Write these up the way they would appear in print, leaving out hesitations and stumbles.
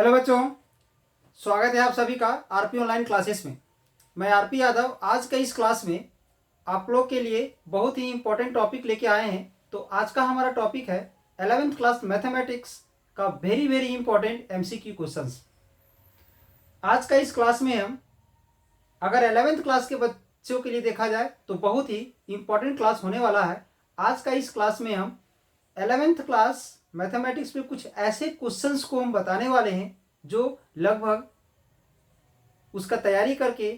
Hello बच्चों, स्वागत है आप सभी का आरपी ऑनलाइन क्लासेस में। मैं आरपी यादव आज के इस क्लास में आप लोग के लिए बहुत ही इंपॉर्टेंट टॉपिक लेके आए हैं। तो आज का हमारा टॉपिक है 11th क्लास मैथमेटिक्स का very very important MCQ questions. आज का इस क्लास में हम अगर 11th क्लास के बच्चों के लिए देखा जाए तो बहुत ही इंपॉर्टेंट क्लास होने वाला है। आज का इस क्लास में हम 11th क्लास मैथमेटिक्स में कुछ ऐसे क्वेश्चंस को हम बताने वाले हैं जो लगभग उसका तैयारी करके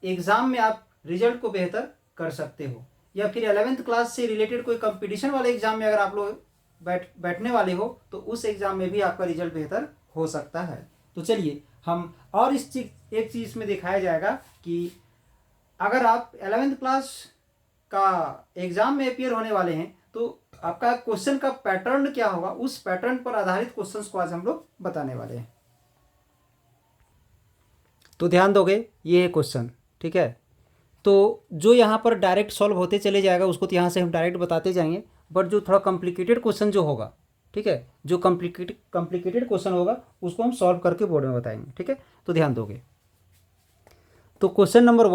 एग्ज़ाम में आप रिजल्ट को बेहतर कर सकते हो, या फिर 11th क्लास से रिलेटेड कोई कंपटीशन वाले एग्ज़ाम में अगर आप लोग बैठने वाले हो तो उस एग्ज़ाम में भी आपका रिजल्ट बेहतर हो सकता है। तो चलिए हम और एक चीज़ में दिखाया जाएगा कि अगर आप 11th क्लास का एग्ज़ाम में अपियर होने वाले हैं तो आपका क्वेश्चन का पैटर्न क्या होगा, उस पैटर्न पर आधारित क्वेश्चंस को आज हम लोग बताने वाले हैं। तो ध्यान दोगे, ये है क्वेश्चन, ठीक है। तो जो यहाँ पर डायरेक्ट सॉल्व होते चले जाएगा उसको तो यहाँ से हम डायरेक्ट बताते जाएंगे, बट जो थोड़ा कॉम्प्लिकेटेड क्वेश्चन जो होगा, ठीक है, जो कॉम्प्लिकेटेड क्वेश्चन होगा उसको हम सॉल्व करके बोर्ड में बताएंगे, ठीक है। तो ध्यान दोगे। तो क्वेश्चन नंबर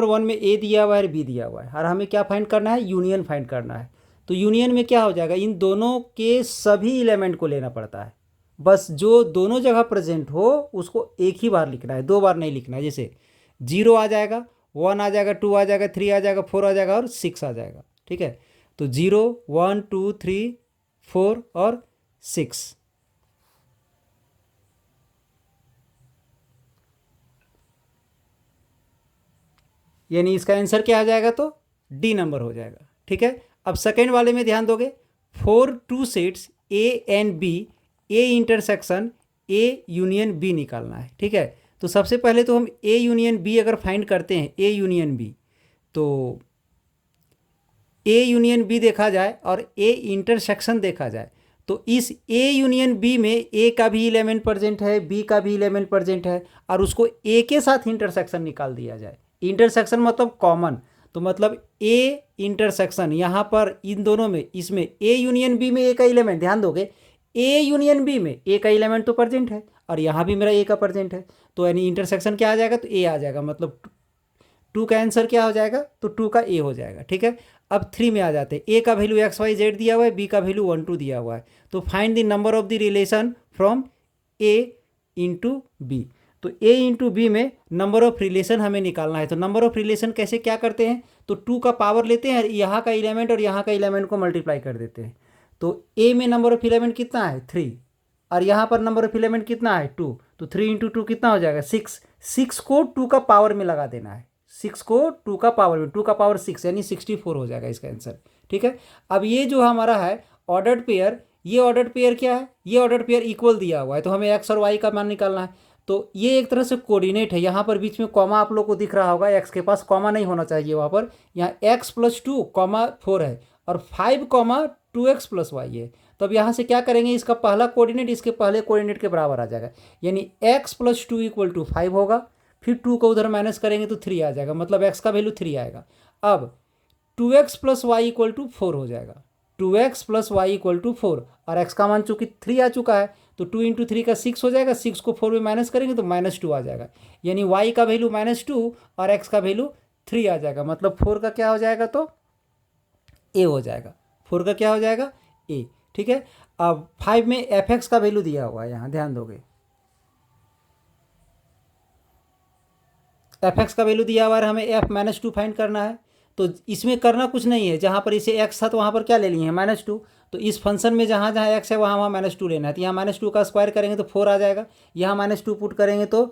वन में ए दिया हुआ है, बी दिया हुआ है, और हमें क्या फाइंड करना है, यूनियन फाइंड करना है। तो यूनियन में क्या हो जाएगा, इन दोनों के सभी एलिमेंट को लेना पड़ता है। बस जो दोनों जगह प्रेजेंट हो उसको एक ही बार लिखना है, दो बार नहीं लिखना है। जैसे 0 आ जाएगा, 1 आ जाएगा, 2 आ जाएगा, 3 आ जाएगा, 4 आ जाएगा और 6 आ जाएगा, ठीक है। तो 0, 1, 2, 3, 4 और 6। यानी इसका आंसर क्या आ जाएगा, तो डी नंबर हो जाएगा, ठीक है। अब सेकेंड वाले में ध्यान दोगे, 4 2 sets A and B, A intersection A union B निकालना है, ठीक है। तो सबसे पहले तो हम ए यूनियन बी अगर फाइंड करते हैं, ए यूनियन बी, तो ए यूनियन बी देखा जाए और ए इंटरसेक्शन देखा जाए तो इस ए यूनियन बी में ए का भी एलिमेंट प्रेजेंट है, बी का भी एलिमेंट प्रेजेंट है, और उसको ए के साथ इंटरसेक्शन निकाल दिया जाए। इंटरसेक्शन मतलब कॉमन, तो मतलब ए इंटरसेक्शन यहाँ पर इन दोनों में, इसमें ए यूनियन बी में ए का एलिमेंट, ध्यान दोगे ए यूनियन बी में ए का एलिमेंट तो प्रेजेंट है और यहाँ भी मेरा ए का प्रेजेंट है, तो यानी इंटरसेक्शन क्या आ जाएगा, तो ए आ जाएगा। मतलब 2 का आंसर क्या हो जाएगा, तो 2 का ए हो जाएगा, ठीक है। अब 3 में आ जाते हैं, ए का वैल्यू XYZ दिया हुआ है, बी का वैल्यू 1 2 दिया हुआ है। तो find the number of the relation from A into B. तो ए इंटू बी में नंबर ऑफ रिलेशन हमें निकालना है। तो नंबर ऑफ रिलेशन कैसे क्या करते हैं, तो 2 का पावर लेते हैं, यहाँ का एलिमेंट और यहाँ का एलिमेंट को मल्टीप्लाई कर देते हैं। तो ए में नंबर ऑफ एलिमेंट कितना है, 3, और यहाँ पर नंबर ऑफ एलिमेंट कितना है, 2। तो 3 इंटू 2 कितना हो जाएगा, 6। 6 को 2 का पावर में लगा देना है, 6 को 2 का पावर में, 2 का पावर 6 यानी 64 हो जाएगा इसका आंसर, ठीक है। अब ये जो हमारा है ऑर्डर्ड पेयर, ये ऑर्डर्ड पेयर क्या है, ये ऑर्डर्ड पेयर इक्वल दिया हुआ है, तो हमें एक्स और वाई का मान निकालना है। तो ये एक तरह से कोऑर्डिनेट है, यहाँ पर बीच में कॉमा आप लोग को दिख रहा होगा, एक्स के पास कॉमा नहीं होना चाहिए वहाँ पर। यहाँ x + 2, 4 है और 5, 2x + y है। तो अब यहाँ से क्या करेंगे, इसका पहला कोऑर्डिनेट इसके पहले कोऑर्डिनेट के बराबर आ जाएगा, यानी x + 2 = 5 होगा। फिर 2 को उधर माइनस करेंगे तो 3 आ जाएगा, मतलब x का वैल्यू 3 आएगा। अब 2x + y = 4 हो जाएगा, 2x + y = 4, और x का मान चूंकि 3 आ चुका है तो 2 × 3 का 6 हो जाएगा, 6 को 4 में माइनस करेंगे तो -2 आ जाएगा, यानी y का वैल्यू -2 और x का वैल्यू 3 आ जाएगा। मतलब 4 का क्या हो जाएगा, तो a हो जाएगा, 4 का क्या हो जाएगा, a, ठीक है। अब 5 में fx का वैल्यू दिया हुआ है, यहाँ ध्यान दोगे fx का वैल्यू दिया हुआ है, हमें f -2 फाइंड करना है। तो इसमें करना कुछ नहीं है, जहाँ पर इसे x था तो वहाँ पर क्या ले लिए हैं, -2। तो इस फंक्शन में जहाँ जहाँ x है वहाँ वहाँ -2 लेना है। तो यहाँ -2 का स्क्वायर करेंगे तो 4 आ जाएगा, यहाँ -2 पुट करेंगे तो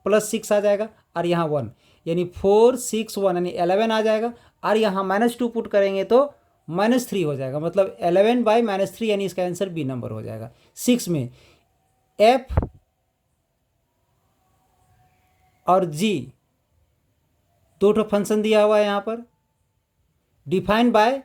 +6 आ जाएगा, और यहाँ 1, यानी 4 6 1 यानी 11 आ जाएगा, और यहाँ -2 पुट करेंगे तो -3 हो जाएगा, मतलब 11/-3, यानी इसका आंसर बी नंबर हो जाएगा। 6 में f और g दो फंक्शन दिया हुआ है, यहाँ पर डिफाइंड बाय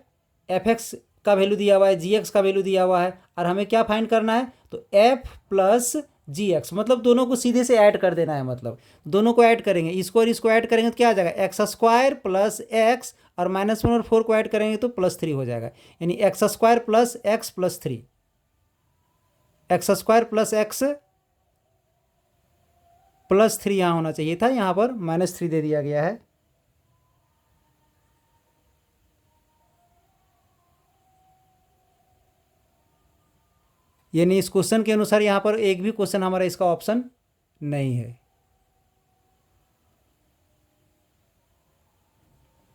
fx का वैल्यू दिया हुआ है, gx का वैल्यू दिया हुआ है, और हमें क्या फाइंड करना है, तो f + gx, मतलब दोनों को सीधे से ऐड कर देना है। मतलब दोनों को ऐड करेंगे, इसको और इसको ऐड करेंगे तो क्या आ जाएगा, x² + x, और -1 और 4 को ऐड करेंगे तो +3 हो जाएगा, यानी x² + x + 3, x² + x +3 यहाँ होना चाहिए था, यहाँ पर -3 दे दिया गया है। यानी इस क्वेश्चन के अनुसार यहाँ पर एक भी क्वेश्चन हमारा इसका ऑप्शन नहीं है।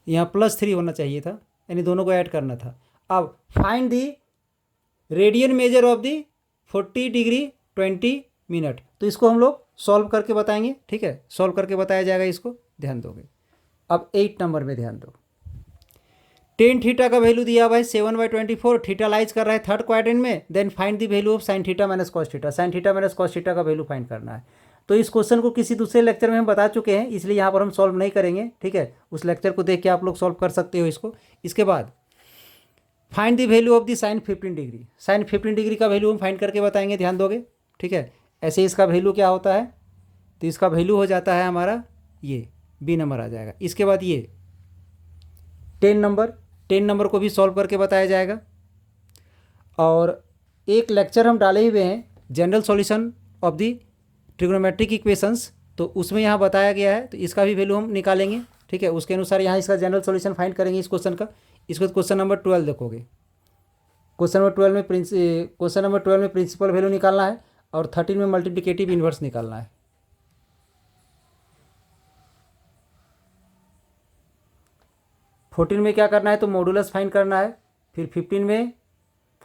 यहाँ +3 होना चाहिए था, यानी दोनों को ऐड करना था। अब find the radian measure of the 40 degree 20 minute, तो इसको हम लोग सॉल्व करके बताएंगे। ठीक है, सॉल्व करके बताया जाएगा, इसको ध्यान दोगे। अब 8 नंबर में ध्यान दो। टेन थीटा का वैल्यू दिया हुआ है 7/24, थीटा लाइज कर रहा है थर्ड क्वाड्रेंट में। Then find the value of sine theta minus cos theta, sine theta minus cos theta का वैल्यू फाइंड करना है। तो इस क्वेश्चन को किसी दूसरे लेक्चर में हम बता चुके हैं, इसलिए यहाँ पर हम सॉल्व नहीं करेंगे। ठीक है, उस लेक्चर को देख के आप लोग सॉल्व कर सकते हो इसको। इसके बाद find the value of the sine 15 degree, sine 15 degree का वैल्यू हम फाइंड करके बताएंगे, ध्यान दोगे। ठीक है, ऐसे इसका वैल्यू क्या होता है, तो इसका वैल्यू हो जाता है हमारा ये बी नंबर आ जाएगा। इसके बाद ये 10 नंबर को भी सॉल्व करके बताया जाएगा। और एक लेक्चर हम डाले हुए हैं general solution of the trigonometric equations, तो उसमें यहाँ बताया गया है, तो इसका भी वैल्यू हम निकालेंगे। ठीक है, उसके अनुसार यहाँ इसका जनरल सॉल्यूशन फाइंड करेंगे इस क्वेश्चन का। इसको क्वेश्चन नंबर 12 देखोगे, क्वेश्चन नंबर 12 में प्रिंसिपल वैल्यू निकालना है और 13 में मल्टीप्लिकेटिव इन्वर्स निकालना है। फोर्टीन में क्या करना है, तो मॉडुलस फाइंड करना है। फिर 15 में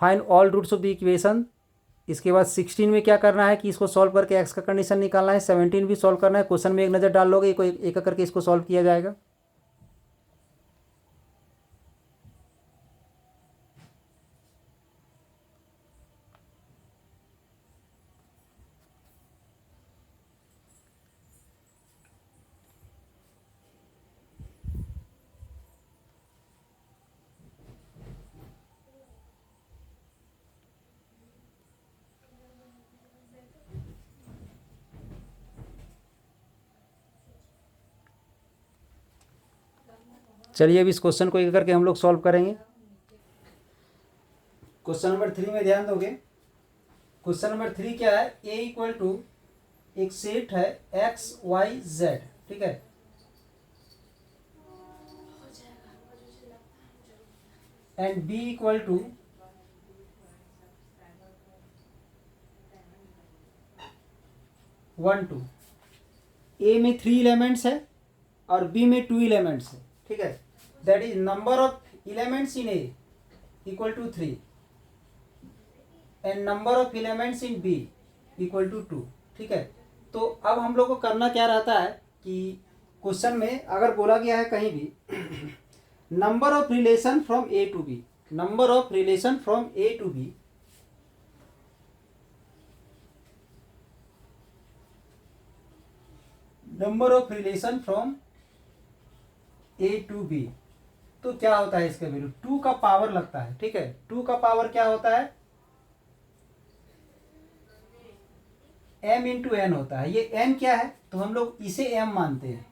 find all roots of the equation. इसके बाद 16 में क्या करना है कि इसको सॉल्व करके एक्स का कंडीशन निकालना है। 17 भी सॉल्व करना है, क्वेश्चन में एक नज़र डाल लोगे, एक करके इसको सॉल्व किया जाएगा। चलिए अब इस क्वेश्चन को एक करके हम लोग सॉल्व करेंगे। क्वेश्चन नंबर 3 में ध्यान दोगे। क्वेश्चन नंबर 3 क्या है, ए इक्वल टू एक सेट है XYZ। ठीक है, and B equal to one two. A में 3 एलिमेंट्स है और बी में 2 एलिमेंट्स है। ठीक है, that is number of elements in A equal to 3 and number of elements in B equal to 2। ठीक है, तो अब हम लोग को करना क्या रहता है कि क्वेश्चन में अगर बोला गया है कहीं भी number of relation from A to B, number of relation from A to B, number of relation from A to B, तो क्या होता है इसका वैल्यू 2 का पावर लगता है। ठीक है, 2 का पावर क्या होता है, m इंटू एन होता है। ये m क्या है, तो हम लोग इसे m मानते हैं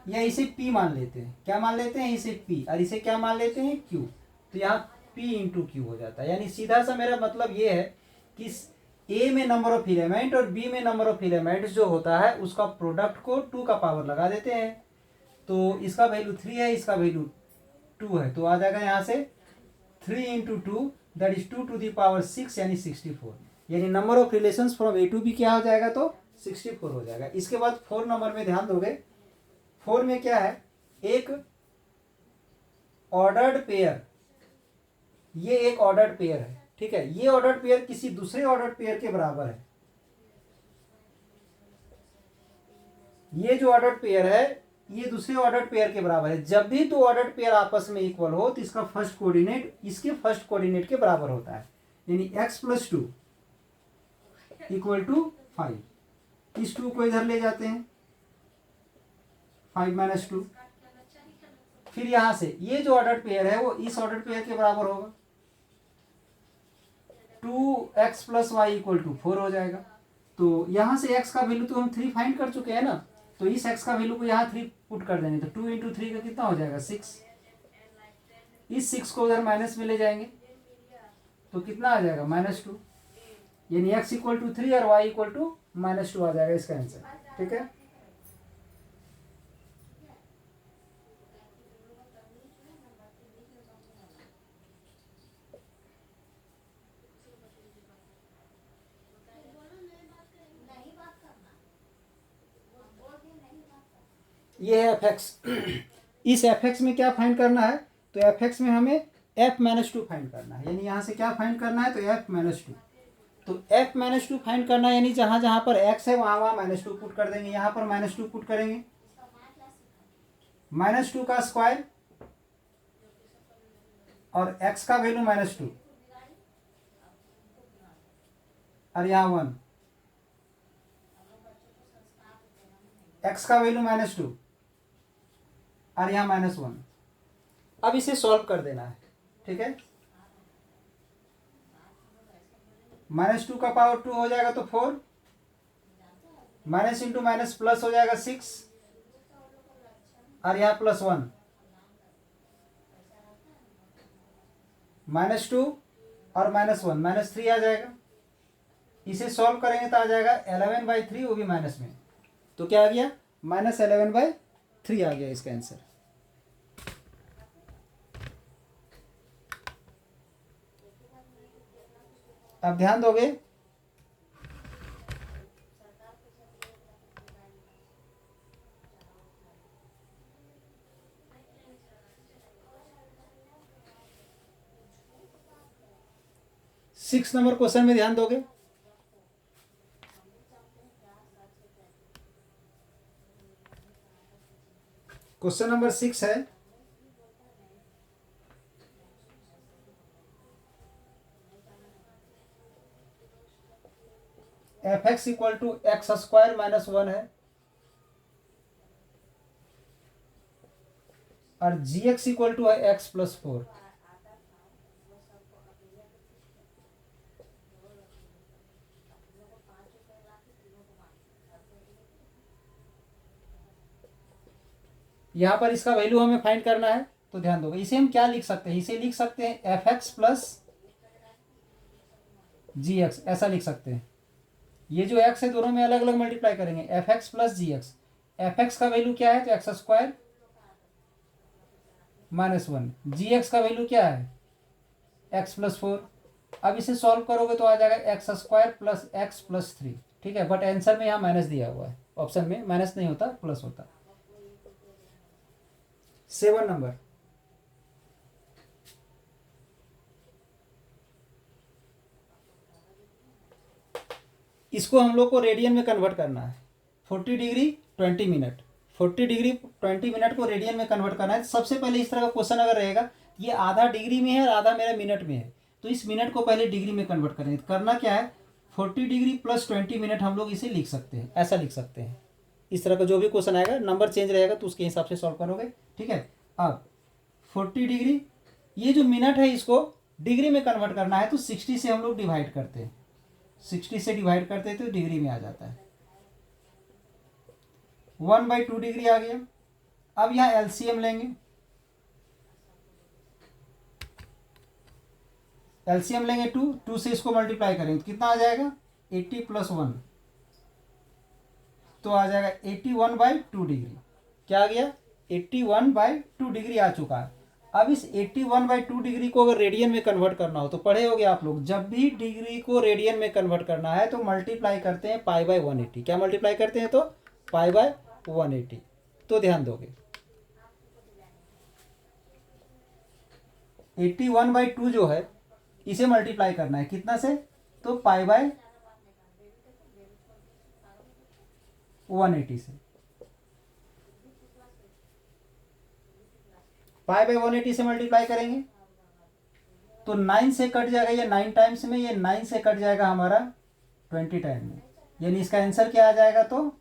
या इसे p मान लेते हैं। क्या मान लेते हैं, इसे p, और इसे क्या मान लेते हैं, q। तो यहाँ p इंटू क्यू हो जाता है। यानी सीधा सा मेरा मतलब ये है कि a में नंबर ऑफ एलिमेंट और b में नंबर ऑफ एलिमेंट्स जो होता है उसका प्रोडक्ट को 2 का पावर लगा देते हैं। तो इसका वैल्यू 3 है, इसका वैल्यू 2 है, तो आ जाएगा यहाँ से 3 into 2 that is 2 to the power 6 यानी 64। यानी number of relations from A to B क्या हो जाएगा, तो 64 हो जाएगा। इसके बाद 4 नंबर में ध्यान दोगे। 4 में क्या है, एक ऑर्डर्ड पेयर, ये एक ऑर्डर्ड पेयर है। ठीक है, ये ऑर्डर्ड पेयर किसी दूसरे ऑर्डर्ड पेयर के बराबर है। ये जो ऑर्डर्ड पेयर है ये दूसरे ऑर्डर्ड पेयर के बराबर है। जब भी दो ऑर्डर्ड पेयर आपस में इक्वल हो तो इसका फर्स्ट कोऑर्डिनेट इसके फर्स्ट कोऑर्डिनेट के बराबर होता है। यानी x + 2 = 5। इस 2 को इधर ले जाते हैं, 5 - 2। फिर यहां से ये जो ऑर्डर्ड पेयर है वो इस ऑर्डर्ड पेयर के बराबर होगा। 2x + y = 4 हो जाएगा। तो यहां से x का वैल्यू तो हम 3 फाइंड कर चुके हैं ना, तो इस x का वैल्यू को यहाँ 3 पुट कर देंगे, तो 2 × 3 का कितना हो जाएगा, 6। इस 6 को उधर माइनस में ले जाएंगे तो कितना आ जाएगा, -2। यानी x = 3 और y = -2 आ जाएगा इसका आंसर। ठीक है। ये है एफ एक्स। इस एफ एक्स में क्या फाइंड करना है, तो एफ एक्स में हमें एफ माइनस टू फाइंड करना है, यानी यहाँ से क्या फाइंड करना है, तो एफ माइनस टू। तो एफ माइनस टू फाइंड करना है, यानी जहाँ जहाँ पर एक्स है वहाँ वहाँ माइनस टू पुट कर देंगे। यहाँ पर माइनस टू पुट करेंगे, माइनस टू का स्क्वायर और एक्स का वैल्यू माइनस टू और यहाँ वन, एक्स का वैल्यू माइनस टू और यहाँ माइनस वन। अब इसे सॉल्व कर देना है, ठीक है। माइनस टू का पावर टू हो जाएगा तो four, minus into minus plus हो जाएगा सिक्स और यहाँ प्लस वन, माइनस टू और माइनस वन, माइनस थ्री आ जाएगा। इसे सॉल्व करेंगे तो आ जाएगा 11/3, वो भी माइनस में। तो क्या आ गया, माइनस 11/3 आ गया इसका आंसर। अब ध्यान दोगे, सिक्स नंबर क्वेश्चन में ध्यान दोगे। क्वेश्चन नंबर 6 है, F X equal to X square minus one है और जी एक्स इक्वल टू है एक्स प्लस फोर। यहां पर इसका वैल्यू हमें फाइंड करना है, तो ध्यान दो। इसे हम क्या लिख सकते हैं, इसे लिख सकते हैं एफ एक्स प्लस जी एक्स, ऐसा लिख सकते हैं। ये जो एक्स है दोनों में अलग अलग मल्टीप्लाई करेंगे, एफ एक्स प्लस जी एक्स। एफ एक्स का वैल्यू क्या है, तो एक्स स्क्वायर माइनस वन, जी एक्स का वैल्यू क्या है, एक्स प्लस फोर। अब इसे सॉल्व करोगे तो आ जाएगा x square plus x plus three, ठीक है। बट आंसर में यहाँ माइनस दिया हुआ है, ऑप्शन में माइनस नहीं होता, प्लस होता। 7 नंबर, इसको हम लोग को रेडियन में कन्वर्ट करना है। 40 डिग्री 20 मिनट, 40 डिग्री 20 मिनट को रेडियन में कन्वर्ट करना है। सबसे पहले इस तरह का क्वेश्चन अगर रहेगा, ये आधा डिग्री में है और आधा मेरा मिनट में है, तो इस मिनट को पहले डिग्री में कन्वर्ट करेंगे। करना क्या है, 40 डिग्री प्लस 20 मिनट हम लोग इसे लिख सकते हैं, ऐसा लिख सकते हैं। इस तरह का जो भी क्वेश्चन आएगा, नंबर चेंज रहेगा तो उसके हिसाब से सॉल्व करोगे, ठीक है। अब 40 डिग्री, ये जो मिनट है इसको डिग्री में कन्वर्ट करना है, तो 60 से हम लोग डिवाइड करते हैं, 60 से डिवाइड करते हैं तो डिग्री में आ जाता है। 1/2 डिग्री आ गया। अब यहाँ एलसीएम लेंगे, एलसीएम लेंगे 2 से इसको मल्टीप्लाई करेंगे तो कितना आ जाएगा, 80 प्लस 1, तो आ जाएगा 81/2 डिग्री। क्या आ गया, 81/2 डिग्री आ चुका है। अब इस 81/2 डिग्री को अगर रेडियन में कन्वर्ट करना हो, तो पढ़े होगे आप लोग, जब भी डिग्री को रेडियन में कन्वर्ट करना है तो मल्टीप्लाई करते हैं पाई/180। क्या मल्टीप्लाई करते हैं, तो पाई/180। तो ध्यान दोगे, 81/2 जो है इसे मल्टीप्लाई करना है कितना से, तो पाई/180 से। पाई/180 से मल्टीप्लाई करेंगे तो 9 से कट जाएगा, ये 9 टाइम्स में, ये 9 से कट जाएगा हमारा 20 टाइम में, यानी इसका आंसर क्या आ जाएगा, तो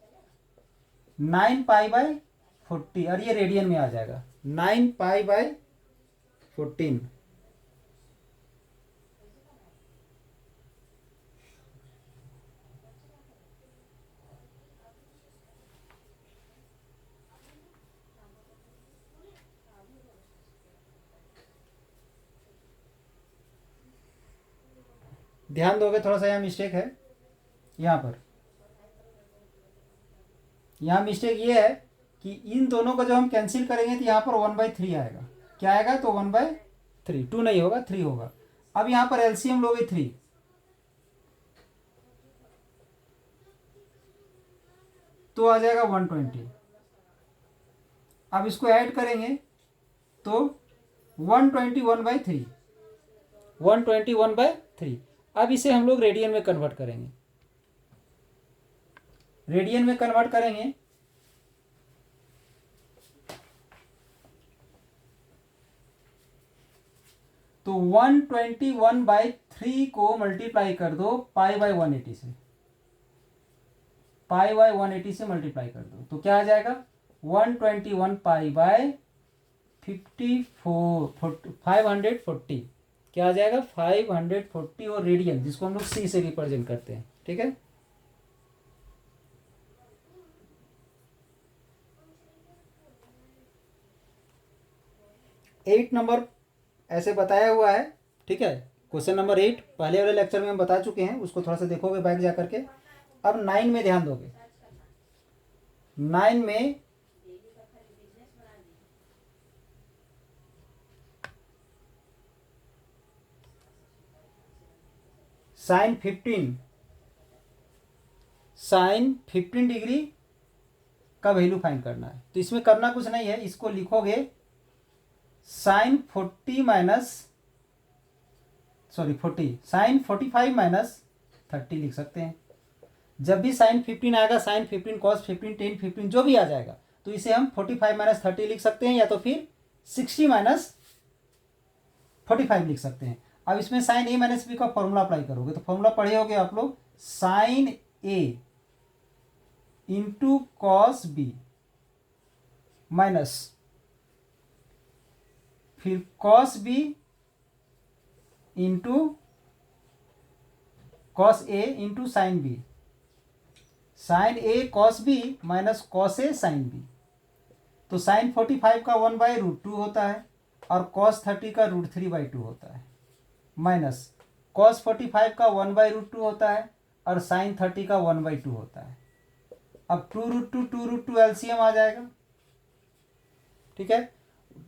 9 पाई/14, और ये रेडियन में आ जाएगा 9 पाई/14। ध्यान दोगे, थोड़ा सा यहाँ मिस्टेक है यहाँ पर। यहाँ मिस्टेक ये है कि इन दोनों को जब हम कैंसिल करेंगे तो यहाँ पर 1/3 आएगा। क्या आएगा? तो 1/3, 2 नहीं होगा, 3 होगा। अब यहाँ पर एलसीएम लोगे 3, तो आ जाएगा 120। अब इसको ऐड करेंगे तो 121/3, 121/3। अब इसे हम लोग रेडियन में कन्वर्ट करेंगे। रेडियन में कन्वर्ट करेंगे तो 121/3 को मल्टीप्लाई कर दो π/180 से, π/180 से मल्टीप्लाई कर दो तो क्या आ जाएगा? 121 π/540, क्या आ जाएगा? 540, और रेडियन जिसको हम लोग सी से रिप्रेजेंट करते हैं। ठीक है, 8 नंबर ऐसे बताया हुआ है। ठीक है, क्वेश्चन नंबर 8 पहले वाले लेक्चर में हम बता चुके हैं, उसको थोड़ा सा देखोगे बैक जा करके। अब 9 में ध्यान दोगे। 9 में साइन 15 डिग्री का वैल्यू फाइंड करना है। तो इसमें करना कुछ नहीं है, इसको लिखोगे साइन 45 लिख सकते हैं। जब भी साइन 15 आएगा, साइन 15, कॉस 15, टेन 15 जो भी आ जाएगा, तो इसे हम 45 - 30 लिख सकते हैं, या तो फिर 60 - 45 लिख सकते हैं। अब इसमें साइन ए माइनस बी का फॉर्मूला अप्लाई करोगे तो फॉर्मूला पढ़े होगे आप लोग, साइन ए इंटू कॉस बी माइनस फिर cos B into cos A into sine B, sine A cos B minus cos A sine B. तो साइन 45 का 1/√2 होता है और कॉस 30 का √3/2 होता है, माइनस कॉस 45 का 1/√2 होता है और साइन 30 का 1/2 होता है। अब 2√2 एलसीएम आ जाएगा। ठीक है,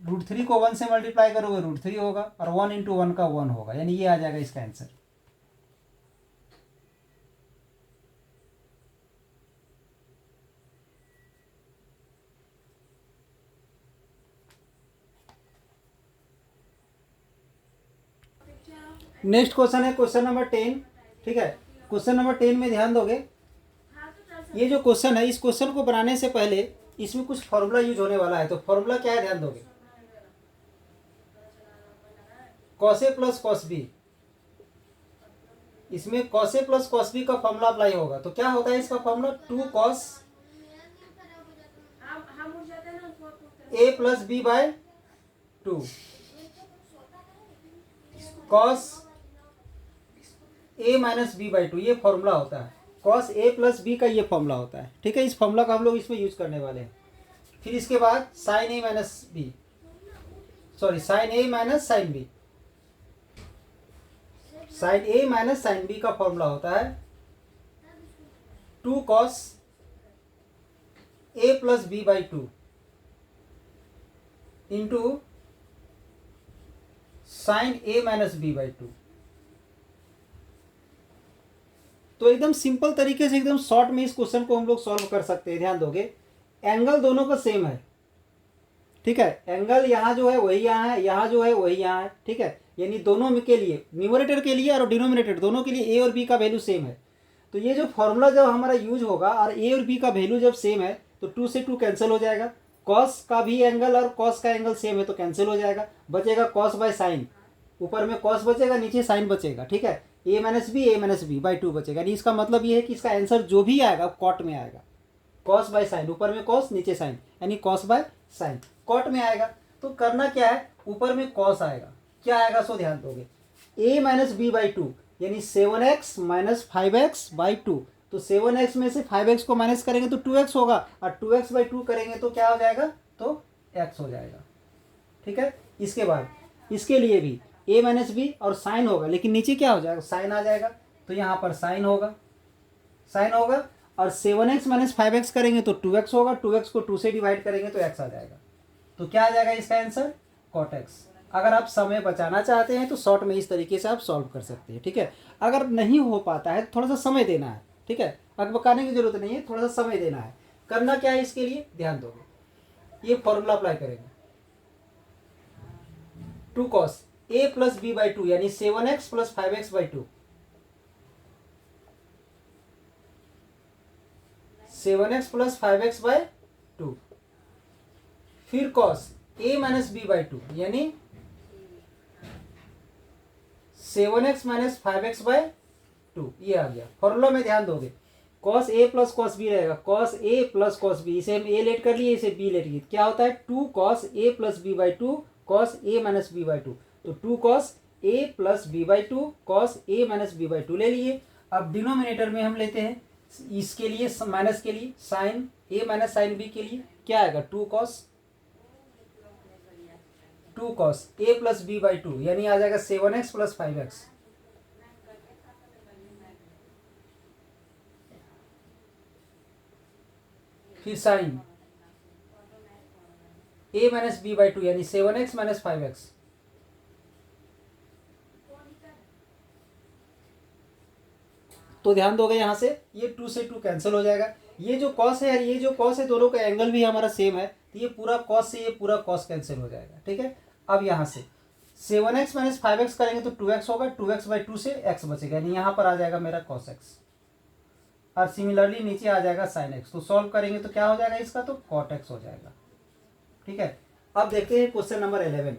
√3 को 1 से मल्टीप्लाई करोगे √3 होगा, और 1 × 1 का 1 होगा, यानी ये आ जाएगा इसका आंसर। नेक्स्ट क्वेश्चन है क्वेश्चन नंबर 10। ठीक है, क्वेश्चन नंबर 10 में ध्यान दोगे। ये जो क्वेश्चन है, इस क्वेश्चन को बनाने से पहले इसमें कुछ फॉर्मूला यूज होने वाला है। तो फॉर्मूला क्या है ध्यान दोगे, cos A plus cos B. इसमें cos A plus cos B का फॉर्मूला अप्लाई होगा। तो क्या होता है इसका formula, 2 cos A plus B by 2, cos A minus B by 2, ये फॉर्मूला होता है। कॉस ए प्लस बी का ये फॉर्मूला होता है। ठीक है, इस फॉर्मूला का हम लोग इसमें यूज करने वाले हैं। फिर इसके बाद sine A minus B, sorry sine A minus sine B, sine A minus sine B का फॉर्मूला होता है 2 cos A plus B by 2 into sine A minus B by 2। तो एकदम सिंपल तरीके से, एकदम शॉर्ट में इस क्वेश्चन को हम लोग सॉल्व कर सकते हैं। ध्यान दोगे, एंगल दोनों का सेम है। ठीक है, एंगल यहाँ जो है वही यहाँ है, यहाँ जो है वही यहाँ है। ठीक है, यानी दोनों में के लिए, न्यूमरेटर के लिए और डिनोमिनेटर दोनों के लिए ए और बी का वैल्यू सेम है। तो ये जो फॉर्मूला जब हमारा यूज होगा और ए और बी का वैल्यू जब सेम है तो 2 से 2 कैंसिल हो जाएगा। कॉस का भी एंगल और कॉस का एंगल सेम है तो कैंसिल हो जाएगा, बचेगा कॉस बाय साइन। ऊपर में कॉस बचेगा, नीचे साइन बचेगा। ठीक है, ए माइनस बी बाई 2 बचेगा। यानी इसका मतलब ये है कि इसका आंसर जो भी आएगा कॉट में आएगा। कॉस बाय साइन, ऊपर में कॉस नीचे साइन, यानी कॉस बाय साइन कॉट में आएगा। तो करना क्या है, ऊपर में कॉस आएगा, क्या आएगा सो ध्यान दोगे, ए माइनस बी बाई 2 यानी 7x माइनस 5x बाई 2। तो 7x में से 5x को माइनस करेंगे तो 2x होगा, और 2x बाई 2 करेंगे तो क्या हो जाएगा, तो x हो जाएगा। ठीक है, इसके बाद इसके लिए भी a माइनस बी और साइन होगा, लेकिन नीचे क्या हो जाएगा, साइन आ जाएगा। तो यहाँ पर साइन होगा, और 7x माइनस 5x करेंगे तो 2x होगा, 2x को 2 से डिवाइड करेंगे तो x आ जाएगा। तो क्या आ जाएगा इसका आंसर? cot x। अगर आप समय बचाना चाहते हैं तो शॉर्ट में इस तरीके से आप सॉल्व कर सकते हैं, ठीक है। अगर नहीं हो पाता है तो थोड़ा सा समय देना है, ठीक है, अकबकाने की जरूरत नहीं है, थोड़ा सा समय देना है। करना क्या है इसके लिए, ध्यान दोगे, ये फॉर्मूला अप्लाई करेंगे, 2 cos a plus B by 2 यानी 7x plus 5x by 2, 7x plus 5x by 2, फिर cos a minus B by 2 यानी 7x माइनस 5x बाई 2, ये आ गया। फॉर्मूला में ध्यान दोगे, cos a plus cos b रहेगा, cos a plus cos b, इसे हम a लेट कर लिए, इसे b लेट किए, क्या होता है 2 cos a plus b by 2 cos a minus b by 2, तो 2 cos a plus b by 2 cos a minus b by 2 ले लिए। अब डिनोमिनेटर में हम लेते हैं इसके लिए माइनस के लिए sine a minus sine b के लिए क्या आएगा 2 cos a plus b by 2 यानी आ जाएगा 7x प्लस 5x, फिर sine a minus B by 2 यानी 7x माइनस 5x, तो ध्यान दोगे यहाँ से ये 2 से 2 कैंसिल हो जाएगा। ये जो कॉस है, ये जो कॉस है, दोनों का एंगल भी हमारा सेम है, तो ये पूरा कॉस से ये पूरा कॉस कैंसिल हो जाएगा, ठीक है। अब यहाँ से 7x माइनस 5x करेंगे तो 2x होगा, 2x बाई 2 से x बचेगा, यानी यहाँ पर आ जाएगा मेरा cos x, और सिमिलरली नीचे आ जाएगा sin x। तो सॉल्व करेंगे तो क्या हो जाएगा इसका, तो cot x हो जाएगा, ठीक है। अब देखते हैं question number 11।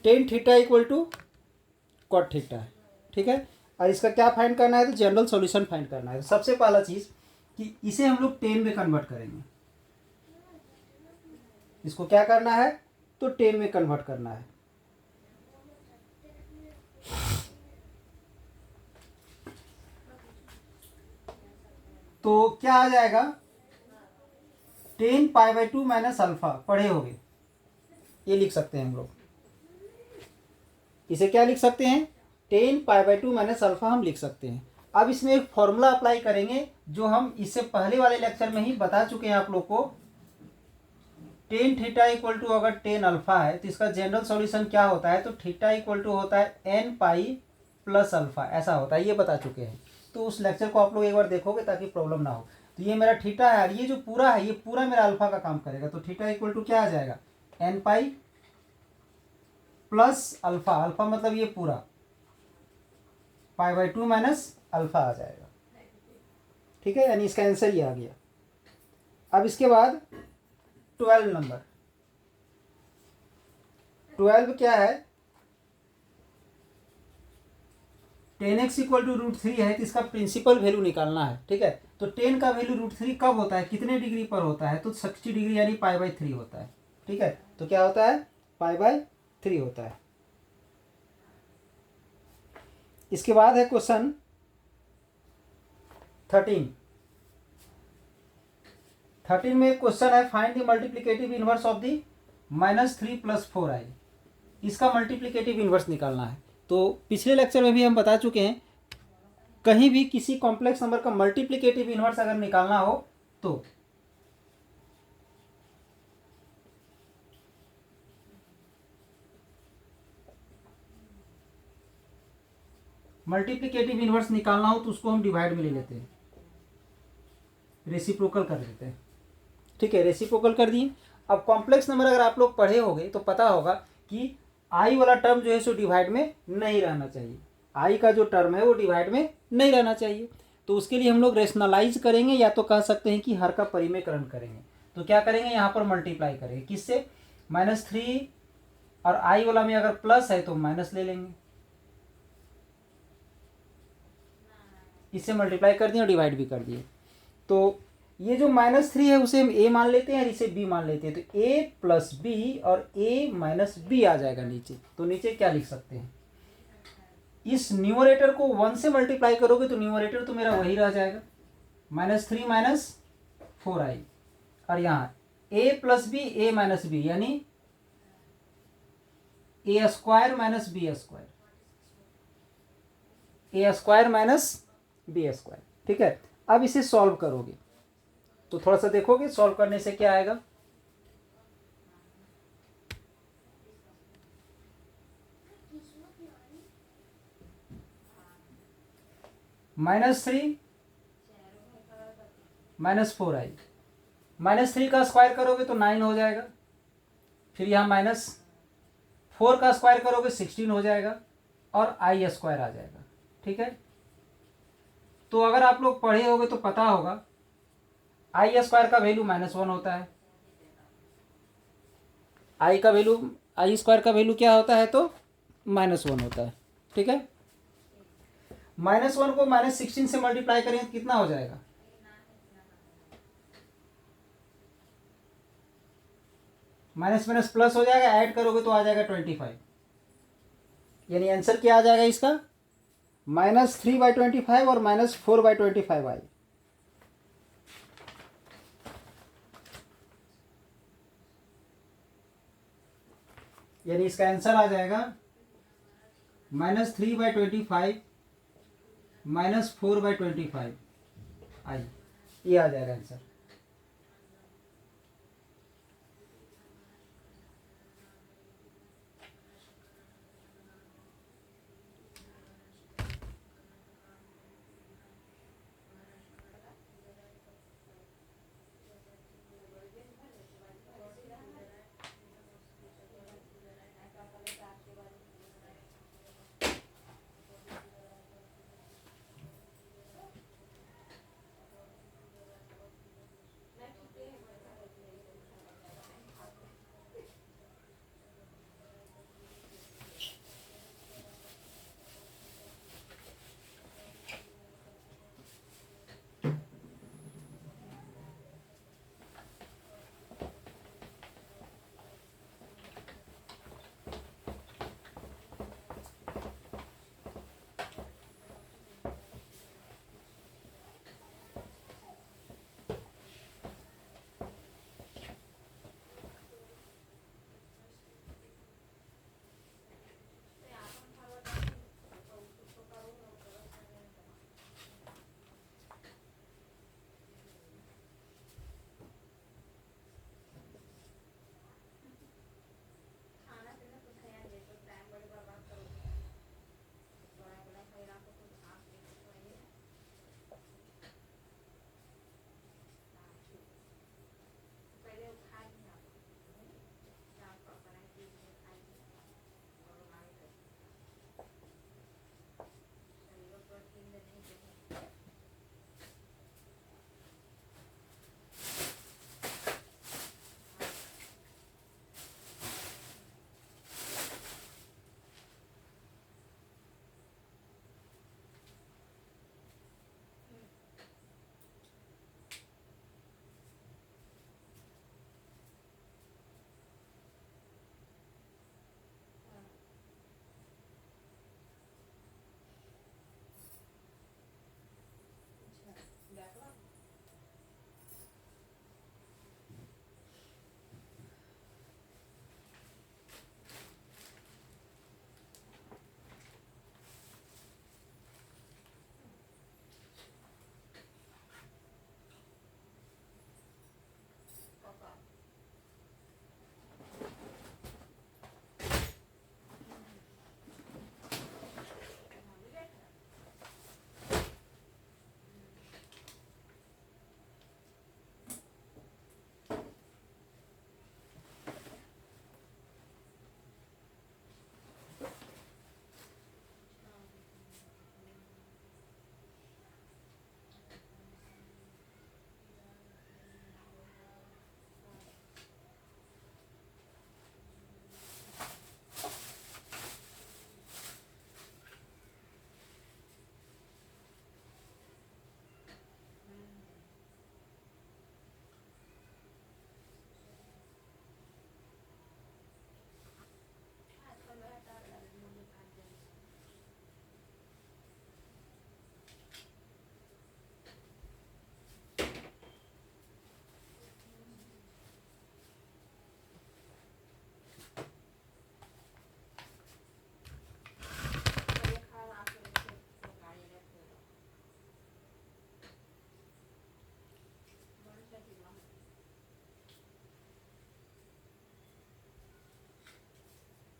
Tan theta equal to cot theta है, ठीक है। और इसका क्या फाइंड करना है, तो जनरल सॉल्यूशन फाइंड करना है। तो सबसे पहला चीज़ कि इसे हम लोग टेन में कन्वर्ट करेंगे, इसको क्या करना है, तो टेन में कन्वर्ट करना है। तो क्या आ जाएगा 10 पाई बाई 2 माइनस अल्फा, पढ़े होगे, ये लिख सकते हैं हम लोग, इसे क्या लिख सकते हैं 10 पाई बाई 2 माइनस अल्फा हम लिख सकते हैं। अब इसमें एक फॉर्मूला अप्लाई करेंगे जो हम इससे पहले वाले लेक्चर में ही बता चुके हैं आप लोग को। टेन थीटा इक्वल टू अगर 10 अल्फा है तो इसका जनरल सॉल्यूशन क्या होता है, तो थीटा इक्वल टू होता है n पाई प्लस अल्फा, ऐसा होता है, ये बता चुके हैं। तो उस लेक्चर को आप लोग एक बार देखोगे ताकि प्रॉब्लम ना हो। तो ये मेरा थीटा है और ये जो पूरा है ये पूरा मेरा अल्फा का काम करेगा, तो थीटा इक्वल टू क्या आ जाएगा n pi plus alpha, alpha मतलब ये पूरा पाई बाई 2 माइनस अल्फा आ जाएगा, ठीक है, यानी इसका आंसर ये आ गया। अब इसके बाद 12 नंबर, 12 क्या है 10x इक्वल टू √3 है, तो इसका प्रिंसिपल वैल्यू निकालना है, ठीक है। तो 10 का वैल्यू √3 कब होता है, कितने डिग्री पर होता है, तो 60 डिग्री यानी पाई बाई 3 होता है, ठीक है। तो क्या होता है पाई बाई 3 होता है। इसके बाद है क्वेश्चन 13 में एक क्वेश्चन है, find the multiplicative inverse of the -3 + 4i, इसका मल्टीप्लिकेटिव इनवर्स निकालना है। तो पिछले लेक्चर में भी हम बता चुके हैं, कहीं भी किसी कॉम्प्लेक्स नंबर का मल्टीप्लिकेटिव इनवर्स अगर निकालना हो तो मल्टीप्लिकेटिव इनवर्स निकालना हो तो उसको हम डिवाइड में ले लेते हैं, रेसिप्रोकल कर देते हैं, ठीक है, रेसिप्रोकल कर दिए। अब कॉम्प्लेक्स नंबर अगर आप लोग पढ़े होंगे तो पता होगा कि आई वाला टर्म जो है सो डिवाइड में नहीं रहना चाहिए, आई का जो टर्म है वो डिवाइड में नहीं रहना चाहिए। तो उसके लिए हम लोग रेशनलाइज करेंगे, या तो कह सकते हैं कि हर का परिमेयकरण करेंगे। तो क्या करेंगे, यहाँ पर मल्टीप्लाई करेंगे, किससे -3, और आई वाला में अगर प्लस है तो माइनस ले लेंगे, इससे मल्टीप्लाई कर दिए और डिवाइड भी कर दिए। तो ये जो -3 है उसे हम a मान लेते हैं और इसे b मान लेते हैं, तो a प्लस बी और a माइनस बी आ जाएगा नीचे। तो नीचे क्या लिख सकते हैं, इस न्यूमरेटर को 1 से मल्टीप्लाई करोगे तो न्यूमरेटर तो मेरा वही रह जाएगा, -3 - 4i, और यहाँ a + b a - b यानी a² - b², a² - b²। ठीक है, अब इसे सॉल्व करोगे तो थोड़ा सा देखोगे सॉल्व करने से क्या आएगा। -3 - 4i, -3 का स्क्वायर करोगे तो 9 हो जाएगा, फिर यहाँ -4 का स्क्वायर करोगे 16 हो जाएगा, और i² आ जाएगा। ठीक है, तो अगर आप लोग पढ़े होगे तो पता होगा i² का वैल्यू -1 होता है। i² का वैल्यू क्या होता है, तो -1 होता है। ठीक है, -1 को -16 से मल्टीप्लाई करेंगे तो कितना हो जाएगा, माइनस माइनस प्लस हो जाएगा, ऐड करोगे तो आ जाएगा 25। यानी आंसर क्या आ जाएगा इसका, -3/25 और -4/25 आई। यानी इसका आंसर आ जाएगा -3/25 -4/25 आई, ये आ जाएगा आंसर।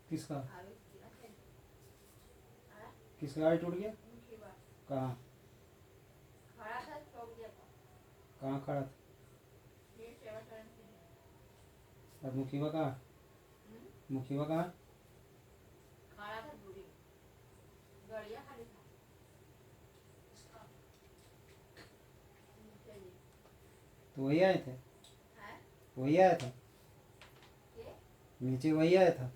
किसका किसका गाड़ी टूट गया? कहाँ कहाँ खड़ा था? और मुखिया कहाँ? मुखिया कहाँ? तो वही आए थे, वही आया था नीचे, वही आया था।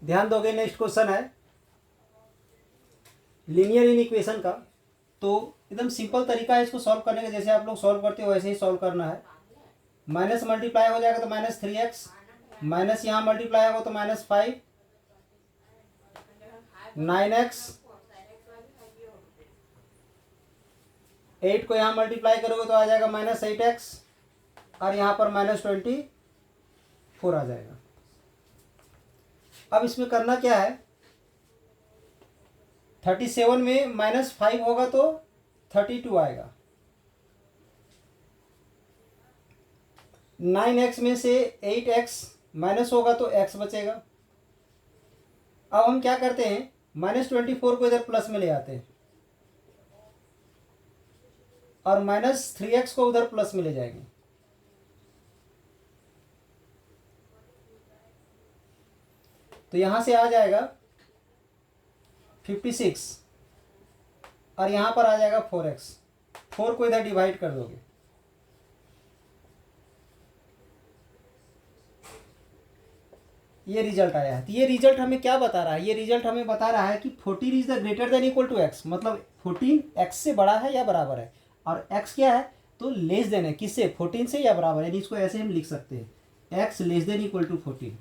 ध्यान दोगे, नेक्स्ट क्वेश्चन है लीनियर इन इक्वेशन का। तो एकदम सिंपल तरीका है इसको सॉल्व करने का, जैसे आप लोग सॉल्व करते हो वैसे ही सॉल्व करना है। माइनस मल्टीप्लाई हो जाएगा तो -3x, माइनस यहाँ मल्टीप्लाई होगा तो -5, 9x, 8 को यहाँ मल्टीप्लाई करोगे तो आ जाएगा -8x, और यहाँ पर -24 आ जाएगा। अब इसमें करना क्या है, 37 में -5 होगा तो 32 आएगा, 9x में से 8x माइनस होगा तो x बचेगा। अब हम क्या करते हैं, -24 को इधर प्लस में ले आते हैं और -3x को उधर प्लस में ले जाएंगे। तो यहां से आ जाएगा 56 और यहां पर आ जाएगा 4x, 4 को इधर डिवाइड कर दोगे, ये रिजल्ट आया है। तो ये रिजल्ट हमें क्या बता रहा है, ये रिजल्ट हमें बता रहा है कि 14 is the greater than equal to x, मतलब 14 x से बड़ा है या बराबर है, और x क्या है तो लेस देन है, किससे, 14 से या बराबर है। यानी इसको ऐसे हम लिख सकते हैं x less than equal to 14।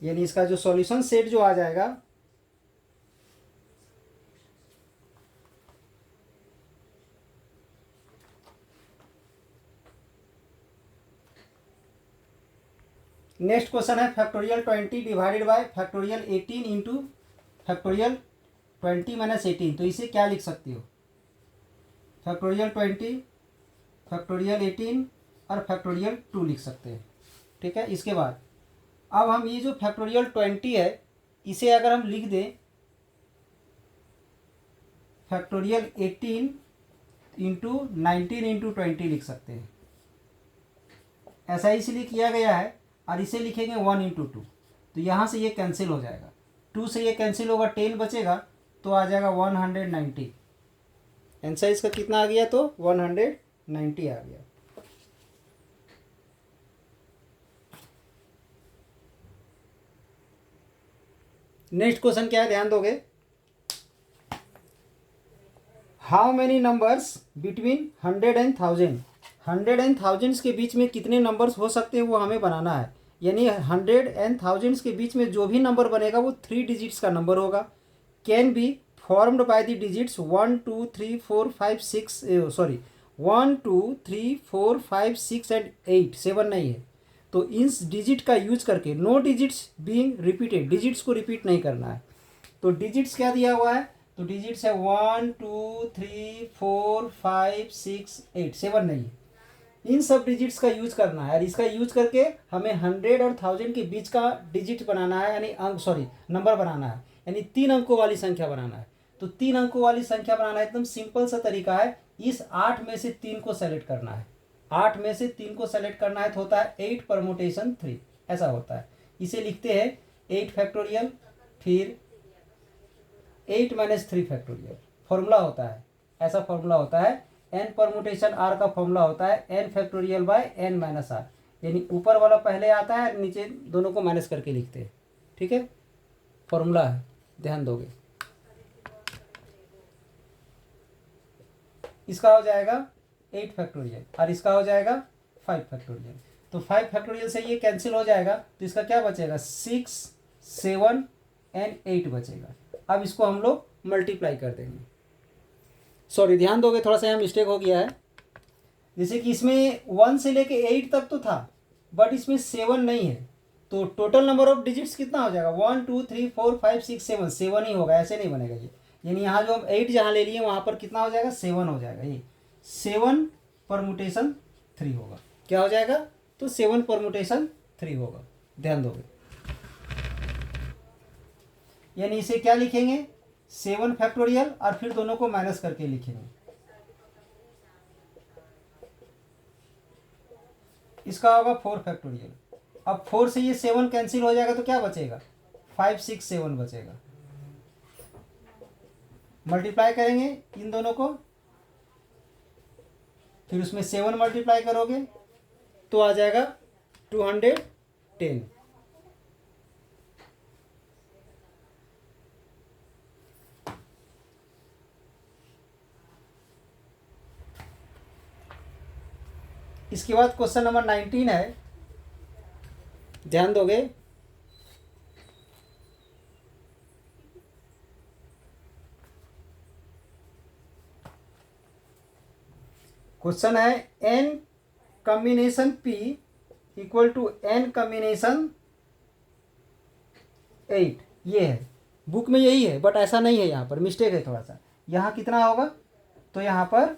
यानी इसका जो सॉल्यूशन सेट जो आ जाएगा, नेक्स्ट क्वेश्चन है factorial 20 divided by factorial 18 into factorial 20 minus 18। तो इसे क्या लिख सकती हो, फैक्टोरियल 20, फैक्टोरियल 18 और फैक्टोरियल 2 लिख सकते हैं। ठीक है, इसके बाद अब हम ये जो फैक्टोरियल 20 है इसे अगर हम लिख दें फैक्टोरियल 18 इंटू 19 इंटू 20 लिख सकते हैं। ऐसा इसलिए किया गया है, और इसे लिखेंगे 1 इंटू 2, तो यहाँ से ये कैंसिल हो जाएगा, 2 से ये कैंसिल होगा, 10 बचेगा तो आ जाएगा 190। आंसर इसका कितना आ गया, तो 190 आ गया। नेक्स्ट क्वेश्चन क्या है, ध्यान दोगे, how many numbers between 100 and 1000, 100 and 1000 के बीच में कितने नंबर्स हो सकते हैं वो हमें बनाना है। यानी 100 एंड 1000 के बीच में जो भी नंबर बनेगा वो 3 डिजिट्स का नंबर होगा। Can be formed by the digits 1 2 3 4 5 6 sorry 1 2 3 4 5 6 and 8, 7 नहीं है। तो इन डिजिट का यूज करके, no digits being repeated, digits को रिपीट नहीं करना है। तो डिजिट्स क्या दिया हुआ है, तो डिजिट्स है 1 2 3 4 5 6 8, 7 नहीं है। इन सब डिजिट्स का यूज करना है, और इसका यूज करके हमें 100 और 1000 के बीच का डिजिट बनाना है, यानी अंक नंबर बनाना है, यानी 3 अंकों वाली संख्या बनाना है। तो 3 अंकों वाली संख्या बनाना एकदम सिंपल सा तरीका है, इस 8 में से 3 को सेलेक्ट करना है, 8 में से 3 को सेलेक्ट करना है तो होता है 8 परमुटेशन 3, ऐसा होता है। इसे लिखते हैं 8 फैक्टोरियल, फिर 8 माइनस 3 फैक्टोरियल, फॉर्मूला होता है, ऐसा फॉर्मूला होता है। n परमुटेशन r का फॉर्मूला होता है n factorial by n minus r, यानी ऊपर वाला पहले आता है, नीचे दोनों को माइनस करके लिखते हैं। ठीक है, फॉर्मूला है, ध्यान दोगे। इसका हो जाएगा 8 फैक्टोरियल और इसका हो जाएगा 5 फैक्टोरियल। तो 5 फैक्टोरियल से ये कैंसिल हो जाएगा, तो इसका क्या बचेगा, 6 7 एंड 8 बचेगा। अब इसको हम लोग मल्टीप्लाई कर देंगे। सॉरी, ध्यान दोगे, थोड़ा सा यहाँ मिस्टेक हो गया है। जैसे कि इसमें 1 से लेके 8 तक तो था, बट इसमें 7 नहीं है, तो टोटल नंबर ऑफ डिजिट्स कितना हो जाएगा, 1 2 3 4 5 6 7, 7 ही होगा, ऐसे नहीं बनेगा ये। यानी यहाँ जो हम 8 जहाँ ले लिए वहाँ पर कितना हो जाएगा, 7 हो जाएगा। ये 7 परमुटेशन 3 होगा। क्या हो जाएगा, तो 7 परमुटेशन 3 होगा, ध्यान दोगे। यानी इसे क्या लिखेंगे, 7 फैक्टोरियल और फिर दोनों को माइनस करके लिखेंगे। इसका होगा 4 फैक्टोरियल। अब 4 से ये 7 कैंसिल हो जाएगा तो क्या बचेगा, 5 6 7 बचेगा। मल्टीप्लाई करेंगे इन दोनों को, फिर उसमें 7 मल्टीप्लाई करोगे तो आ जाएगा 210। इसके बाद क्वेश्चन नंबर 19 है, ध्यान दोगे। क्वेश्चन है n combination p equal to n combination 8। ये है, बुक में यही है, बट ऐसा नहीं है, यहाँ पर मिस्टेक है थोड़ा सा। यहाँ कितना होगा, तो यहाँ पर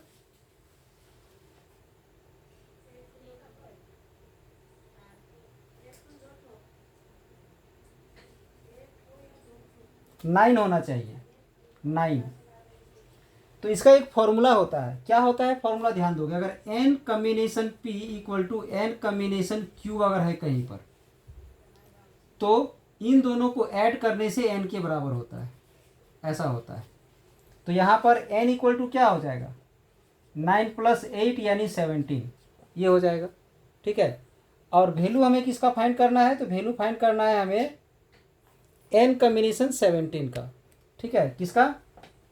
9 होना चाहिए, 9। तो इसका एक फॉर्मूला होता है, क्या होता है फॉर्मूला, ध्यान दोगे। अगर n combination p equal to n combination q अगर है कहीं पर, तो इन दोनों को ऐड करने से n के बराबर होता है, ऐसा होता है। तो यहाँ पर n इक्वल टू क्या हो जाएगा, 9 + 8 यानी 17, ये हो जाएगा, ठीक है। और वैल्यू हमें किसका फाइंड करना है, तो वैल्यू फाइंड करना है हमें n कॉम्बिनेशन 17 का, ठीक है। किसका,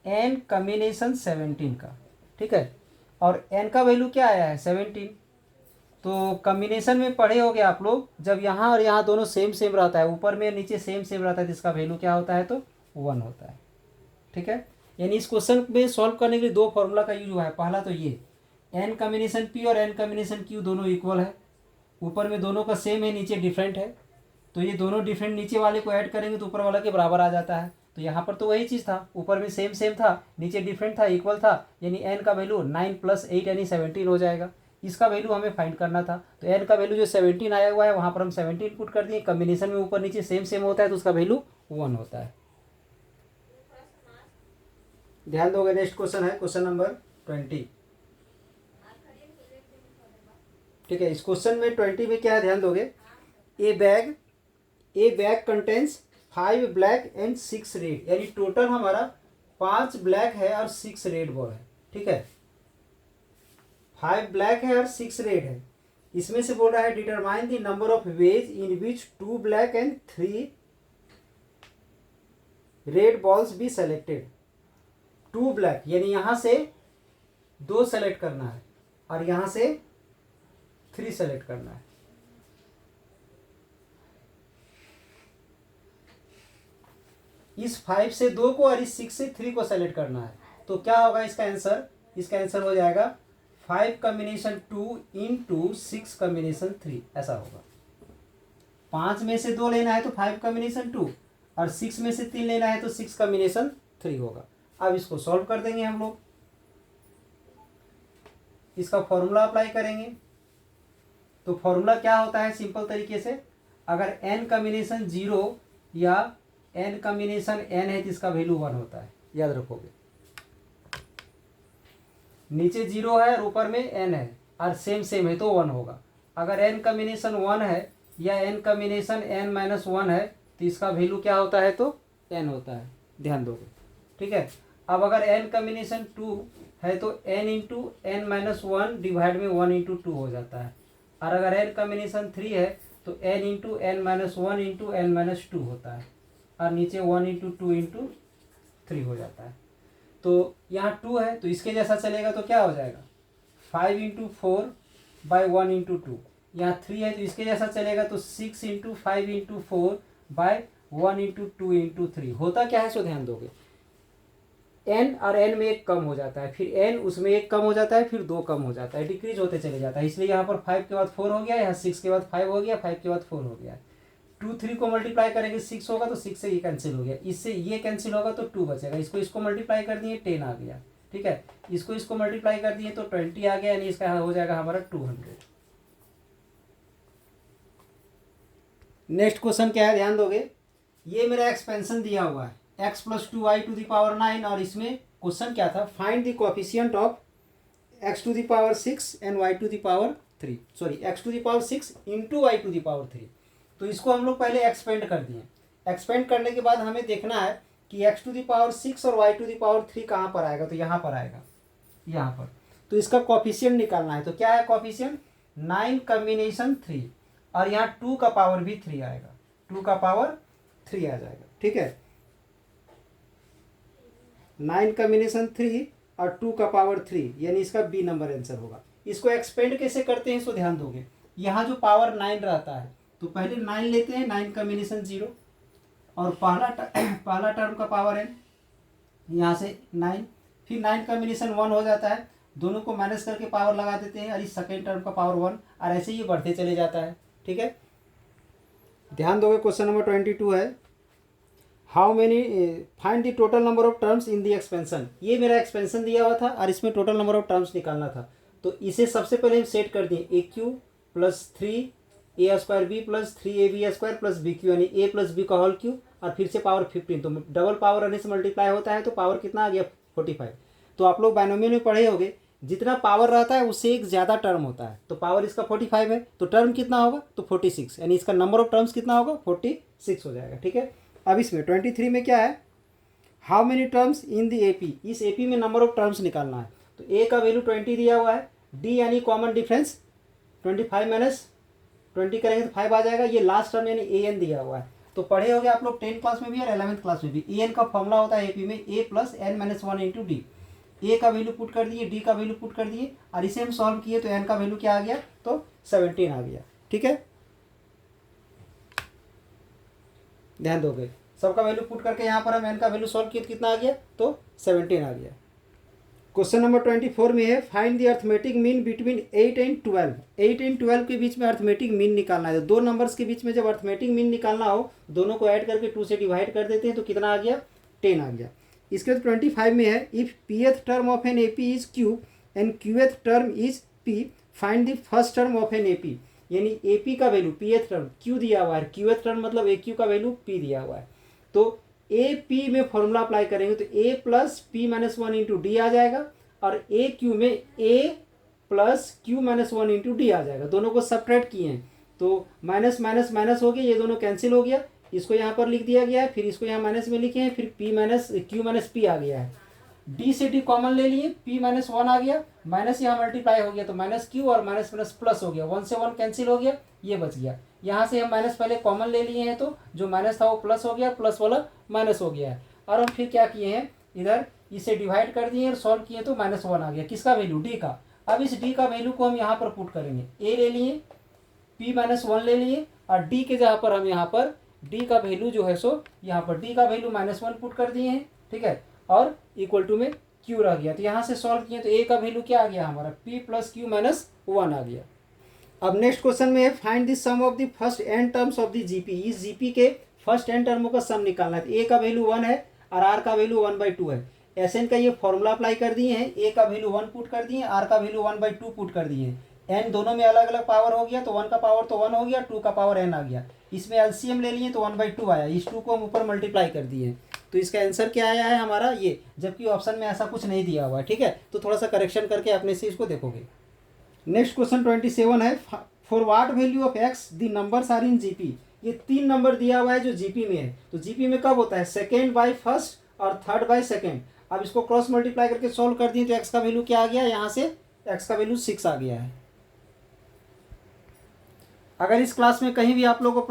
n कॉम्बिनेशन 17 का, ठीक है। और n का वैल्यू क्या आया है, 17। तो कॉम्बिनेशन में पढ़े होगे आप लोग, जब यहाँ और यहाँ दोनों सेम सेम रहता है, ऊपर में नीचे सेम सेम रहता है, तो इसका वैल्यू क्या होता है, तो 1 होता है, ठीक है। यानी इस क्वेश्चन में सॉल्व करने के लिए दो फॉर्मूला का यूज हुआ है। पहला तो ये n कॉम्बिनेशन p और n कॉम्बिनेशन q दोनों इक्वल है, ऊपर में दोनों का सेम है, नीचे डिफरेंट है, तो ये दोनों डिफरेंट नीचे वाले को ऐड करेंगे तो ऊपर वाला के बराबर आ जाता है। तो यहाँ पर तो वही चीज़ था, ऊपर में सेम सेम था, नीचे डिफरेंट था, इक्वल था, यानी n का वैल्यू 9 + 8 यानी 17 हो जाएगा। इसका वैल्यू हमें फाइंड करना था, तो n का वैल्यू जो 17 आया हुआ है वहाँ पर हम 17 पुट कर दिए। कॉम्बिनेशन में ऊपर नीचे सेम सेम होता है तो उसका वैल्यू 1 होता है। ध्यान दोगे। नेक्स्ट क्वेश्चन है क्वेश्चन नंबर 20, ठीक है। इस क्वेश्चन में 20 में क्या है, ध्यान दोगे। ए bag contains 5 black and 6 red, यानी टोटल हमारा 5 ब्लैक है और 6 रेड बॉल है, ठीक है। 5 ब्लैक है और 6 रेड है। इसमें से बोल रहा है determine the number of ways in which 2 black and 3 red balls be selected. 2 black यानी यहां से 2 सेलेक्ट करना है और यहां से 3 सेलेक्ट करना है। इस 5 से 2 को और इस 6 से 3 को सेलेक्ट करना है। तो क्या होगा इसका आंसर, इसका आंसर हो जाएगा 5 कॉम्बिनेशन 2 × 6 कॉम्बिनेशन 3, ऐसा होगा। 5 में से 2 लेना है तो 5 कॉम्बिनेशन 2 और 6 में से 3 लेना है तो 6 कॉम्बिनेशन 3 होगा। अब इसको सॉल्व कर देंगे हम लोग, इसका फॉर्मूला अप्लाई करेंगे। तो फॉर्मूला क्या होता है सिंपल तरीके से, अगर n कॉम्बिनेशन 0 या n कॉम्बिनेशन n है तो इसका वैल्यू 1 होता है, याद रखोगे। नीचे 0 है और ऊपर में n है और सेम सेम है तो 1 होगा। अगर n कॉम्बिनेशन 1 है या n कॉम्बिनेशन n - 1 है तो इसका वैल्यू क्या होता है, तो n होता है, ध्यान दोगे, ठीक है। अब अगर n कॉम्बिनेशन 2 है तो n × n - 1 डिवाइड में 1 × 2 हो जाता है। और अगर n कॉम्बिनेशन 3 है तो n × n - 1 × n - 2 होता है और नीचे 1 × 2 × 3 हो जाता है। तो यहाँ 2 है तो इसके जैसा चलेगा तो क्या हो जाएगा, 5 × 4 / 1 × 2। यहाँ 3 है तो इसके जैसा चलेगा तो 6 × 5 × 4 / 1 × 2 × 3 होता क्या है, सो ध्यान दोगे। n और n में एक कम हो जाता है, फिर n उसमें एक कम हो जाता है, फिर 2 कम हो जाता है, डिक्रीज होते चले जाता है। इसलिए यहाँ पर 5 के बाद 4 हो गया, यहाँ 6 के बाद 5 हो गया, 5 के बाद 4 हो गया। 3 को मल्टीप्लाई करेंगे 6 होगा, तो 6 से ये कैंसिल हो गया, इससे ये कैंसिल होगा तो 2 बचेगा, इसको मल्टीप्लाई कर दिए 10 आ गया, ठीक है। इसको मल्टीप्लाई कर दिए तो 20 आ गया, यानी इसका हो जाएगा हमारा 200। नेक्स्ट क्वेश्चन क्या है, ध्यान दोगे, ये मेरा एक्सपेंशन दिया हुआ है x + 2y⁹, और इसमें क्वेश्चन क्या था, find the coefficient of x⁶ and y⁴, sorry x⁶ into y⁴। तो इसको हम लोग पहले एक्सपेंड कर दिए, एक्सपेंड करने के बाद हमें देखना है कि x⁶ और y⁴ कहाँ पर आएगा, तो यहाँ पर आएगा, यहाँ पर। तो इसका कोएफिशिएंट निकालना है, तो क्या है कोएफिशिएंट, 9 कॉम्बिनेशन 3, और यहाँ 2 का पावर भी 3 आएगा, 2 का पावर 3 आ जाएगा, ठीक है। 9 कॉम्बिनेशन 3 और 2 का पावर 3, यानी इसका बी नंबर आंसर होगा। इसको एक्सपेंड कैसे करते हैं, इसको ध्यान दोगे, यहाँ जो पावर 9 रहता है, तो पहले 9 लेते हैं, 9 कॉम्बिनेशन 0, और पहला टर्म का पावर n, यहाँ से 9, फिर 9 कॉम्बिनेशन 1 हो जाता है, दोनों को माइनस करके पावर लगा देते हैं, और इस सेकेंड टर्म का पावर 1, और ऐसे ही बढ़ते चले जाता है, ठीक है। ध्यान दोगे, क्वेश्चन नंबर 22 है, how many find the total number of terms in the expansion. ये मेरा एक्सपेंशन दिया हुआ था और इसमें टोटल नंबर ऑफ टर्म्स निकालना था, तो इसे सबसे पहले हम सेट कर दिए, AQ + 3a² b + 3ab² + bq, यानी a + b का होल क्यूब, और फिर से पावर 15, तो डबल पावर आने से मल्टीप्लाई होता है, तो पावर कितना आ गया 45। तो आप लोग बाइनोमियल में पढ़े होंगे, जितना पावर रहता है उससे एक ज़्यादा टर्म होता है, तो पावर इसका 45 है, तो टर्म कितना होगा, तो 46, यानी इसका नंबर ऑफ टर्म्स कितना होगा, 46 हो जाएगा, ठीक है। अब इसमें 23 में क्या है, how many terms in the AP, इस AP में नंबर ऑफ टर्म्स निकालना है, तो A का वैल्यू 20 दिया हुआ है, D यानी कॉमन डिफरेंस 25 - 20 करेंगे तो 5 आ जाएगा, ये लास्ट टर्म यानी AN दिया हुआ है। तो पढ़े होंगे आप लोग 10th क्लास में भी और 11th क्लास में भी, AN का फॉर्मूला होता है AP में A + n - 1 × D। A का वैल्यू पुट कर दिए, D का वैल्यू पुट कर दिए, और इसे हम सॉल्व किए तो n का वैल्यू क्या आ गया, तो 17 आ गया, ठीक है। ध्यान दोगे, सबका वैल्यू पुट करके यहाँ पर हम n का वैल्यू सॉल्व किए तो कितना आ गया, तो 17 आ गया। क्वेश्चन नंबर 24 में है, find the arithmetic mean between 8 and 12। 8 and 12 के बीच में अर्थमेटिक मीन निकालना है, दो नंबर्स के बीच में जब अर्थमेटिक मीन निकालना हो, दोनों को ऐड करके 2 से डिवाइड कर देते हैं, तो कितना आ गया, 10 आ गया। इसके बाद 25 में है, if pth term of an AP is Q and qth term is P, find the first term of an AP, यानी AP का वैल्यू pth टर्म Q दिया हुआ है, qth टर्म मतलब AQ का वैल्यू P दिया हुआ है, तो AP में फॉर्मूला अप्लाई करेंगे तो A + P - 1 × D आ जाएगा, और AQ में A + Q - 1 × D आ जाएगा। दोनों को सब्ट्रैक्ट किए हैं, तो माइनस माइनस माइनस हो गया, ये दोनों कैंसिल हो गया, इसको यहाँ पर लिख दिया गया है, फिर इसको यहाँ माइनस में लिखे हैं, फिर Q - P आ गया है, D से D कॉमन ले लिए, P - 1 आ गया, माइनस यहाँ मल्टीप्लाई हो गया, तो -Q और माइनस प्लस प्लस हो गया, 1 से 1 कैंसिल हो गया, ये बच गया। यहाँ से हम माइनस पहले कॉमन ले लिए हैं, तो जो माइनस था वो प्लस हो गया, प्लस वाला माइनस हो गया है, और हम फिर क्या किए हैं, इधर इसे डिवाइड कर दिए और सॉल्व किए तो -1 आ गया, किसका वैल्यू, D का। अब इस D का वैल्यू को हम यहाँ पर पुट करेंगे, A ले लिए, P - 1 ले लिए, और D के जहाँ पर हम यहाँ पर D का वैल्यू जो है सो यहाँ पर D का वैल्यू -1 पुट कर दिए हैं, ठीक है, और इक्वल टू में Q रह गया, तो यहाँ से सॉल्व किए तो A का वैल्यू क्या आ गया हमारा, P + Q - 1 आ गया। अब नेक्स्ट क्वेश्चन में है, find the sum of the first n terms of the GP, इस GP के फर्स्ट n टर्मों का सम निकालना है। A का वैल्यू 1 है और R का वैल्यू 1/2 है, Sn का ये फॉर्मूला अप्लाई कर दिए हैं, A का वैल्यू 1 पुट कर दिए, R का वैल्यू 1/2 पुट कर दिए, n दोनों में अलग अलग पावर हो गया, तो 1 का पावर तो 1 हो गया, 2 का पावर n आ गया, इसमें LCM ले लिए तो 1/2 आया, इस 2 को हम ऊपर मल्टीप्लाई कर दिए, तो इसका आंसर क्या आया है हमारा ये, जबकि ऑप्शन में ऐसा कुछ नहीं दिया हुआ है, ठीक है, तो थोड़ा सा करेक्शन करके अपने से इसको देखोगे। नेक्स्ट क्वेश्चन 27 है, for what value of x the numbers are in GP। ये 3 नंबर दिया हुआ है जो GP में है, तो GP में कब होता है, सेकेंड बाय फर्स्ट और थर्ड बाय सेकेंड। अब इसको क्रॉस मल्टीप्लाई करके सॉल्व कर दिए तो x का वैल्यू क्या आ गया, यहाँ से x का वैल्यू 6 आ गया है। अगर इस क्लास में कहीं भी आप लोगों को